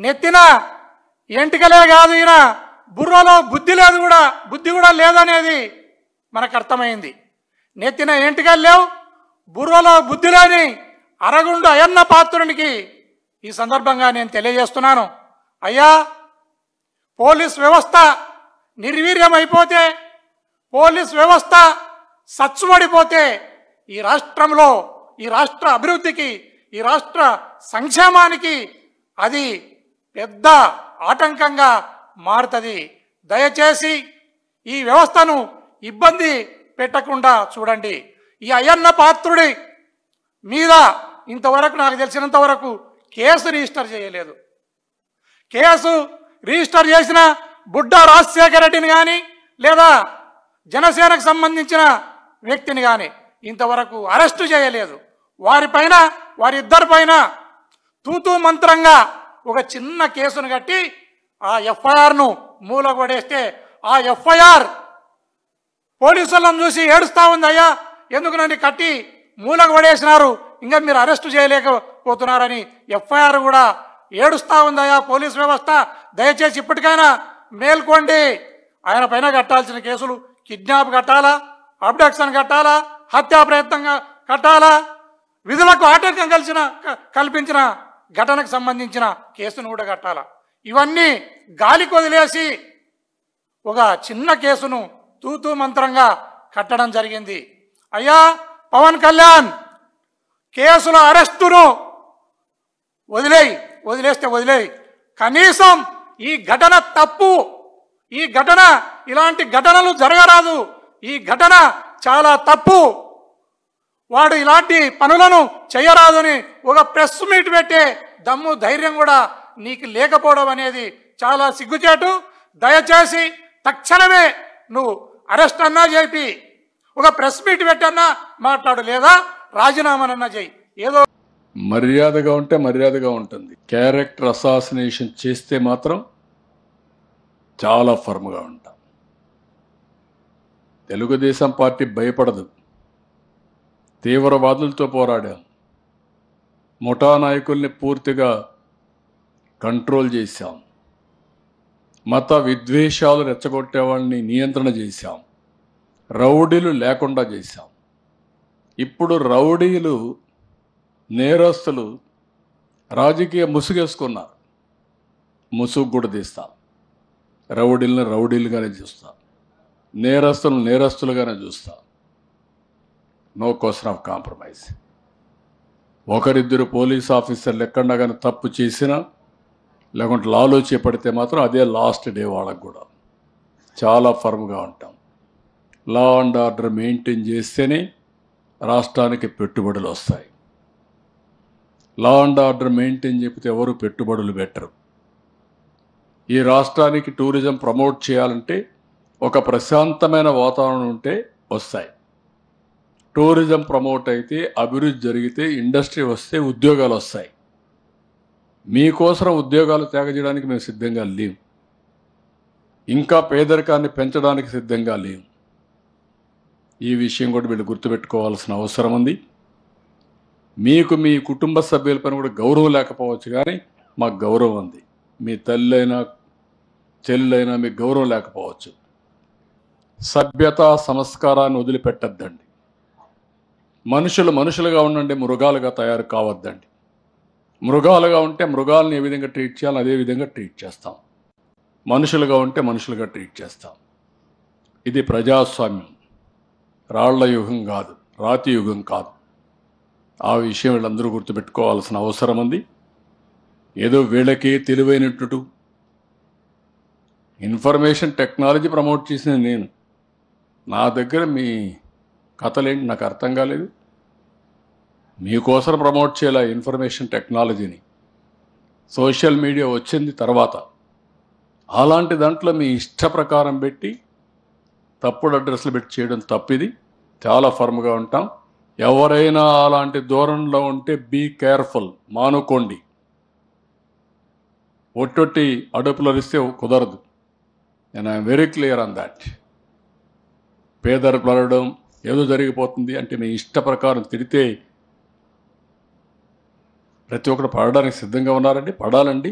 నెత్తిన ఎంటికలే కాదు, ఈయన బుర్రలో బుద్ధి కూడా లేదనేది మనకు అర్థమైంది. నెత్తిన ఎంటికలు లేవు, బుర్రలో బుద్ధి లేని అరగుండు అయ్యన్న పాత్రునికి ఈ సందర్భంగా నేను తెలియజేస్తున్నాను. అయ్యా, పోలీస్ వ్యవస్థ నిర్వీర్యమైపోతే, పోలీస్ వ్యవస్థ సచ్చుబడిపోతే ఈ రాష్ట్రంలో, ఈ రాష్ట్ర అభివృద్ధికి, ఈ రాష్ట్ర సంక్షేమానికి అది పెద్ద ఆటంకంగా మారుతుంది. దయచేసి ఈ వ్యవస్థను ఇబ్బంది పెట్టకుండా చూడండి. ఈ అయ్యన్న పాత్రుడి మీద ఇంతవరకు నాకు తెలిసినంత వరకు కేసు రిజిస్టర్ చేయలేదు. కేసు రిజిస్టర్ చేసిన బుడ్డా రాజశేఖర రెడ్డిని కానీ లేదా జనసేనకు సంబంధించిన వ్యక్తిని కానీ ఇంతవరకు అరెస్టు చేయలేదు. వారిపైన, వారిద్దరిపైన తూతూ మంత్రంగా ఒక చిన్న కేసును కట్టి ఆ ఎఫ్ఐఆర్ను మూలగొడేస్తే ఆ ఎఫ్ఐఆర్ పోలీసులను చూసి ఏడుస్తూ ఉంది. అయ్యా, ఎందుకు నన్ను కట్టి మూలగొడేసినారు, ఇంకా మీరు అరెస్టు చేయలేకపోతున్నారని ఎఫ్ఐఆర్ కూడా ఏడుస్తూ ఉందయ్యా పోలీస్ వ్యవస్థ. దయచేసి ఇప్పటికైనా మేల్కోండి. ఆయన పైన కట్టాల్సిన కేసులు కిడ్నాప్ కట్టాలా, అబ్డక్షన్ కట్టాలా, హత్యా ప్రయత్నంగా కట్టాలా, విధులకు ఆటంకం కల్పించిన ఘటనకు సంబంధించిన కేసును కూడా కట్టాలా. ఇవన్నీ గాలికి వదిలేసి ఒక చిన్న కేసును తూతూ మంత్రంగా కట్టడం జరిగింది. అయ్యా పవన్ కళ్యాణ్, కేసుల అరెస్టును వదిలేస్తే వదిలేయి, కనీసం ఈ ఘటన తప్పు, ఈ ఘటన, ఇలాంటి ఘటనలు జరగరాదు, ఈ ఘటన చాలా తప్పు, వాడు ఇలాంటి పనులను చేయరాదని ఒక ప్రెస్ మీట్ పెట్టే దమ్ము ధైర్యం కూడా నీకు లేకపోవడం అనేది చాలా సిగ్గుచేటు. దయచేసి తక్షణమే నువ్వు అరెస్ట్ అన్నా చేపి ఒక ప్రెస్ మీట్ పెట్టన్నా మాట్లాడు, లేదా రాజీనామానన్నా చేయి. ఏదో మర్యాదగా ఉంటే మర్యాదగా ఉంటుంది. క్యారెక్టర్ అసాసినేషన్ చేస్తే మాత్రం చాలా ఫర్మ్గా ఉంటాం. తెలుగుదేశం పార్టీ భయపడదు. తీవ్రవాదులతో పోరాడాం, ముఠా నాయకుల్ని పూర్తిగా కంట్రోల్ చేశాం, మత విద్వేషాలు రెచ్చగొట్టే వాళ్ళని నియంత్రణ చేశాం, రౌడీలు లేకుండా చేశాం. ఇప్పుడు రౌడీలు, నేరస్తులు రాజకీయ ముసుగేసుకున్నారు. ముసుగు కూడా తీస్తాం. రౌడీలను రౌడీలుగానే చూస్తాం, నేరస్తులను నేరస్తులుగానే చూస్తాం. No question of compromise. ఒకరిద్దరు పోలీస్ ఆఫీసర్లు ఎక్కడన్నా కానీ తప్పు చేసినా, లేకుంటే లాలో చేపడితే మాత్రం అదే లాస్ట్ డే. వాళ్ళకు కూడా చాలా ఫర్మ్గా ఉంటాం. లా అండ్ ఆర్డర్ మెయింటైన్ చేస్తేనే రాష్ట్రానికి పెట్టుబడులు వస్తాయి. లా అండ్ ఆర్డర్ మెయింటైన్ చెప్తే ఎవరు పెట్టుబడులు పెట్టరు. ఈ రాష్ట్రానికి టూరిజం ప్రమోట్ చేయాలంటే ఒక ప్రశాంతమైన వాతావరణం ఉంటే వస్తాయి. టూరిజం ప్రమోట్ అయితే, అభివృద్ధి జరిగితే, ఇండస్ట్రీ వస్తే ఉద్యోగాలు వస్తాయి. మీకోసం ఉద్యోగాలు త్యాగ చేయడానికి మేము సిద్ధంగా లేవు. ఇంకా పేదరికాన్ని పెంచడానికి సిద్ధంగా లేవు. ఈ విషయం కూడా వీళ్ళు గుర్తుపెట్టుకోవాల్సిన అవసరం ఉంది. మీకు మీ కుటుంబ సభ్యులపైన కూడా గౌరవం లేకపోవచ్చు, కానీ మాకు గౌరవం ఉంది. మీ తల్లైనా చెల్లైనా మీకు గౌరవం లేకపోవచ్చు. సభ్యత సంస్కారాన్ని వదిలిపెట్టద్దండి. మనుషులు మనుషులుగా ఉండండి, మృగాలుగా తయారు కావద్దండి. మృగాలుగా ఉంటే మృగాలను ఏ విధంగా ట్రీట్ చేయాలో అదే విధంగా ట్రీట్ చేస్తాం. మనుషులుగా ఉంటే మనుషులుగా ట్రీట్ చేస్తాం. ఇది ప్రజాస్వామ్యం. రాళ్ల యుగం కాదు, రాతి యుగం కాదు. ఆ విషయం వీళ్ళందరూ గుర్తుపెట్టుకోవాల్సిన అవసరం ఉంది. ఏదో వీళ్ళకి తెలివైనట్టు ఇన్ఫర్మేషన్ టెక్నాలజీ ప్రమోట్ చేసిన నేను, నా దగ్గర మీ కథలేంటి నాకు అర్థం కాలేదు. మీకోసం ప్రమోట్ చేయాల ఇన్ఫర్మేషన్ టెక్నాలజీని. సోషల్ మీడియా వచ్చింది తర్వాత. అలాంటి దాంట్లో మీ ఇష్ట ప్రకారం పెట్టి తప్పుడు అడ్రస్లు పెట్టి చేయడం తప్పిది. చాలా ఫర్మ్గా ఉంటాం. ఎవరైనా అలాంటి ధోరణిలో ఉంటే బీ కేర్ఫుల్, మానుకోండి. ఒట్టొట్టి అడుపులు అరిస్తే కుదరదు. నేను I'm very clear on that. పేదరికం అడగడం ఏదో జరిగిపోతుంది అంటే మీ ఇష్ట ప్రకారం తిడితే ప్రతి ఒక్కరు పడడానికి సిద్ధంగా ఉన్నారండి. పడాలండి.